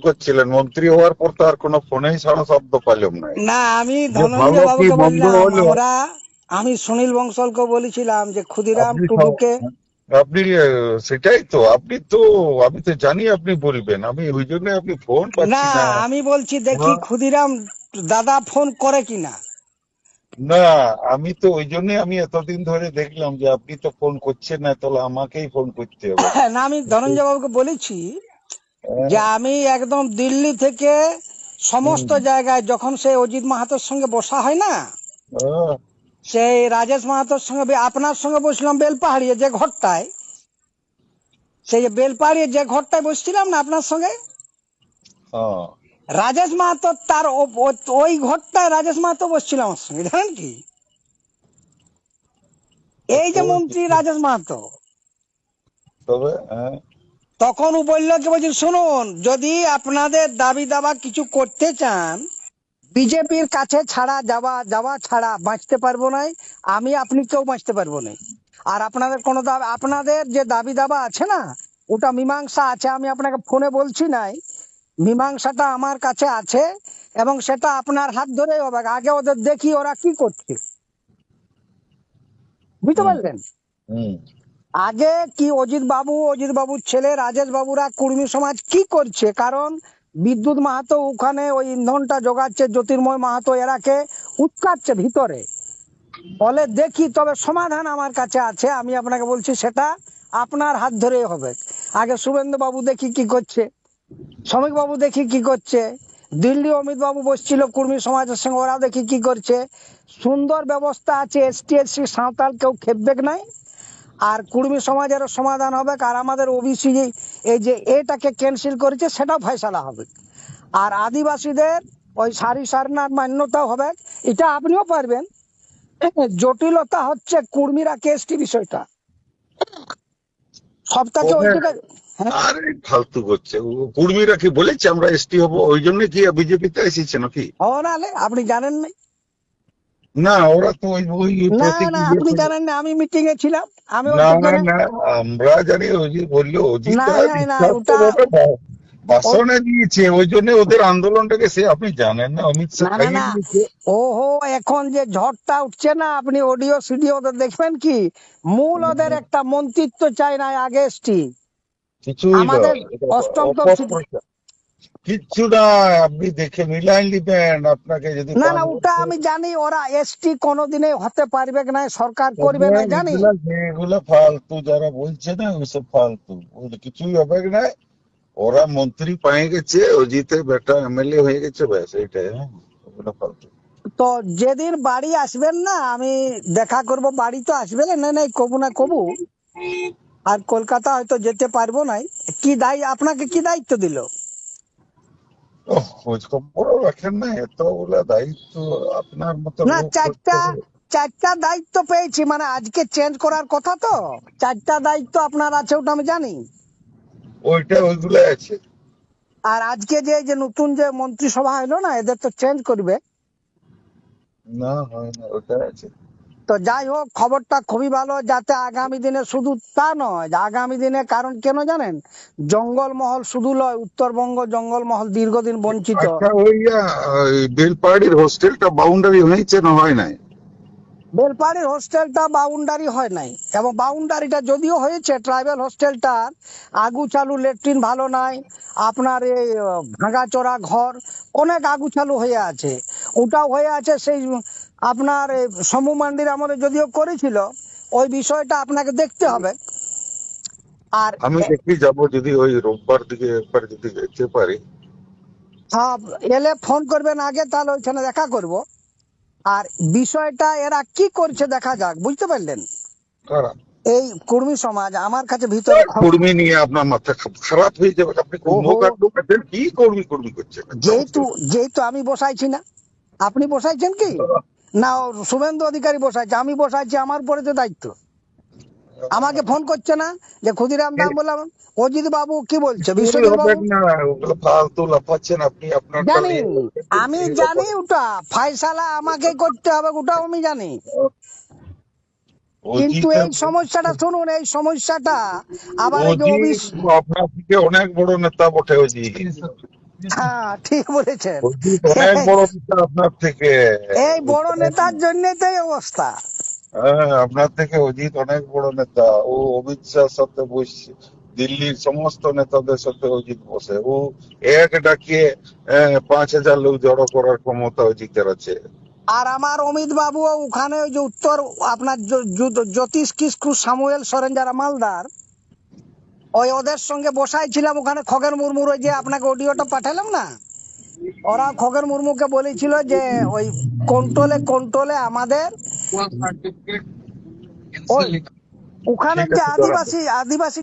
করছিলেন মন্ত্রী হওয়ার পর তো আর কোনো ফোনেই সারা শব্দ পাইলাম না। না, আমি যে ভালো ধনঞ্জয় কি বাবুকে মন্দ বললাম, হলো আমি সুনীল বংশলকে বলেছিলাম যে ক্ষুদিরাম আপনি টুডুকে। আপনি সেটাই তো আপনি তো আমি তো জানি আপনি বলবেন, আমি ওই জন্য আপনি ফোন না, পাচ্ছি না। আমি বলছি দেখি হ্যাঁ, ক্ষুদিরাম দাদা ফোন করে কিনা। না আমি তো ওই জন্য আমি এতদিন ধরে দেখলাম যে আপনি তো ফোন করছেন না, তাহলে আমাকেই ফোন করতে হবে। না, আমি ধনঞ্জয় বাবুকে বলেছি যে হ্যাঁ, আমি একদম দিল্লি থেকে সমস্ত হুম, জায়গায়, যখন সে অজিত মাহাতোর সঙ্গে বসা হয় না, হ্যাঁ, সেই রাজেশ মাহাতোর সঙ্গে আপনার সঙ্গে বসলাম বেলপাহাড়িয়ে যে ঘরটায়, সেই যে বেলপাহাড়িয়ে যে ঘরটায় বসছিলাম না আপনার সঙ্গে, হ্যাঁ, রাজেশ মাহাতো তার ওই ঘরটায় রাজেশ মাহাতো বসছিল আমার সঙ্গে, জানেন কি? এই যে তবে মন্ত্রী কিছু রাজেশ মাহাতো, তবে হ্যাঁ, তখন ও বললো কি, বলছি শুনুন, যদি আপনাদের দাবি দাবা কিছু করতে চান, বিজেপির কাছে ছাড়া যাওয়া যাওয়া ছাড়া বাঁচতে পারবো না, আমি আপনি কেউ বাঁচতে পারবো না। আর আপনাদের কোনো আপনাদের যে দাবি দাবা আছে না, ওটা মীমাংসা আছে, আমি আপনাকে ফোনে বলছি নাই, মীমাংসাটা আমার কাছে আছে, এবং সেটা আপনার হাত ধরেই হবে। আগে ওদের দেখি ওরা কি করছে, বুঝতে হুম, পারলেন? হুম, আগে কি অজিত বাবুর ছেলে রাজেশ বাবুরা কুর্মী সমাজ কি করছে, কারণ বিদ্যুৎ মাহাতো ওখানে ওই ইন্ধনটা যোগাচ্ছে, জ্যোতির্ময় মাহাতো এরাকে উৎকাচ্ছে ভিতরে, বলে দেখি, তবে সমাধান আমার কাছে আছে, আমি আপনাকে বলছি সেটা আপনার হাত ধরেই হবে। আগে শুভেন্দু বাবু দেখি কি করছে, শ্রমিক বাবু দেখি কি করছে, দিল্লি অমিত বাবু বসছিল কুর্মী সমাজের সঙ্গে, ওরা দেখি কি করছে। সুন্দর ব্যবস্থা আছে, এসটি এসসি সাঁওতাল কেউ খেপবে নাই, আর কুর্মী সমাজের সমাধান হবে। আর আমাদের ওবিসি এই যে এটাকে ক্যান্সেল করেছে সেটাও ফয়সালা হবে। আর আদিবাসীদের ওই সারি সারনার মান্যতাও হবে। এটা আপনিও পারবেন। জটিলতা হচ্ছে কুর্মীরা কেএসটি বিষয়টা সবটাকে ওই ওখানে জায়গায়। হ্যাঁ, আরে ফালতু করছে কুর্মীরা কি বলেছে আমরা এসটি হব, ওই জন্য কি বিজেপিতে এসেছে নাকি? ও নালে আপনি জানেন না? না ওরা তো ওই ওই না প্রতীক না, ইয়ে আপনি করে- জানেন না, আমি মিটিং এ ছিলাম, আমি না ওইটার জন্য। না আমরা জানি অজিত বললো, অজিত নাই নাই নাই, বিখ্যাত ওটা ভাবে ও- ভাষণে দিয়েছে, ওই জন্য ওদের আন্দোলনটাকে সে আপনি জানেন না অমিত শাহ না না খাইয়ে না, দিয়েছে। ওহো, এখন যে ঝড়টা উঠছে না, আপনি অডিও সিডিও ওদের দেখবেন কি, মূল ওদের একটা মন্ত্রিত্ব চাই না, আগে এসটি কিছুই আমাদের নয়, এটা অষ্টম অপপ্রচার, কিচ্ছু না। আপনি দেখে মিলাই নিবেন, আপনাকে যদি না না, 5 ওটা বছর আমি জানি, ওরা এসটি কোনোদিনে হতে পারবে না, সরকার করবে তবে না, জানি। এগুলা ফালতু যারা বলছে না ওইসব ফালতু, ওগুলো কিছুই হবে না। ওরা মন্ত্রী পেয়ে গেছে, অজিতের বেটা এমএলএ হয়ে গেছে, ব্যাস এইটাই। হ্যাঁ, ওগুলো ফালতু। তো যেদিন বাড়ি আসবেন না, আমি দেখা করব, বাড়ি তো আসবেন না, নাই কবু না কবু। আর কলকাতা হয়তো যেতে পারবো না। কি আপনাকে কি দায়িত্ব দিল? ওহ, খোঁজ খবরও রাখেন না, এতগুলা দায়িত্ব আপনার মতো না, লোক খোঁজ চারটা খবর। চারটা দায়িত্ব পেয়েছি, মানে আজকে চেঞ্জ করার কথা, তো চারটা দায়িত্ব আপনার আছে, ওটা আমি জানি। ওইটা ওইগুলো আছে। আর আজকে যে যে নতুন যে মন্ত্রিসভা হলো না, এদের তো চেঞ্জ করবে। না হয় না, ওটা আছে। তো যাই হোক, খবরটা খুবই ভালো, যাতে আগামী দিনে, শুধু তা নয়, যে আগামী দিনে, কারণ কেন জানেন, জঙ্গলমহল শুধু নয়, উত্তরবঙ্গ জঙ্গলমহল দীর্ঘদিন বঞ্চিত। আচ্ছা ওই বেলপাহাড়ির হোস্টেলটা বাউন্ডারি হয়েছে না হয় নাই? বেলপাড়ির হোস্টেলটা বাউন্ডারি হয় নাই, এবং বাউন্ডারিটা যদিও হয়েছে, ট্রাইবেল হোস্টেলটার আগু চালু লেট্রিন ভালো নাই, আপনার এই ভাঙাচোরা ঘর, অনেক আগু চালু হয়ে আছে। ওটাও হয়ে আছে সেই আপনার এই সমু মান্ডির আমাদের যদিও করেছিল, ওই বিষয়টা আপনাকে দেখতে হবে। আর আমি দেখি যাব, যদি ওই রোববার দিকে একবার যদি যেতে পারি। সব এলে ফোন করবেন আগে, তাহলে ওইখানে দেখা করব। আর বিষয়টা এরা কি করছে দেখা যাক, বুঝতে পারলেন? কারা? এই কুর্মী সমাজ আমার কাছে ভিতরে কর্মী নিয়ে আপনার মাথা খারাপ হয়ে যাবে, আপনি ওহো, নৌকা ঢোকাচ্ছেন, কি কর্মী কর্মী করছেন, একটা যেহেতু অবস্থা। যেহেতু আমি বসাইছি না, আপনি বসাইছেন কি না, শুভেন্দু অধিকারী বসাইছে, আমি বসাইছি, আমার পরে তো দায়িত্ব। আমাকে ফোন করছে না যে ক্ষুদিরাম দাম, বললাম অজিত বাবু কি বলছে, কিছুই বিশ্বজিৎ হবে বাবু। না, ওগুলো ফালতু লাফাচ্ছেন আপনি আপনারটা জানি, নিয়ে। আমি জানি, ওটা ফায়সালা আমাকে করতে হবে, ওটাও আমি জানি। কিন্তু অজিতের এই সমস্যাটা শুনুন, এই সমস্যাটা আবার এই যে অজিত আপনার থেকে অনেক বড় নেতা বটে অজিত। হ্যাঁ, ঠিক বলেছেন। অজিত অনেক বড় নেতা আপনার থেকে। এই বড় নেতার জন্যই তো এই অবস্থা। হ্যাঁ, আপনার থেকে অজিত অনেক বড় নেতা। ও অমিত শাহর সাথে বসছে, দিল্লির সমস্ত নেতাদের সাথে অজিত বসে। ও এক ডাকিয়ে 5,000 লোক জড়ো করার ক্ষমতা অজিতের আছে। আর আমার অমিত বাবু ওখানে ওই যে উত্তর আপনার জ্যোতিষ কিস্কু সামুয়েল সরেন যারা মালদার, ওই ওদের সঙ্গে বসাই ছিলাম ওখানে। খগেন মুর্মুর ওই যে আপনাকে অডিওটা পাঠালাম না, ওরা খগেন মুর্মুকে বলেছিল যে ওই কন্ট্রোলে কন্ট্রোলে আমাদের ওই ওখানে ঠিক যে আছে, দাঁড়ান। আদিবাসী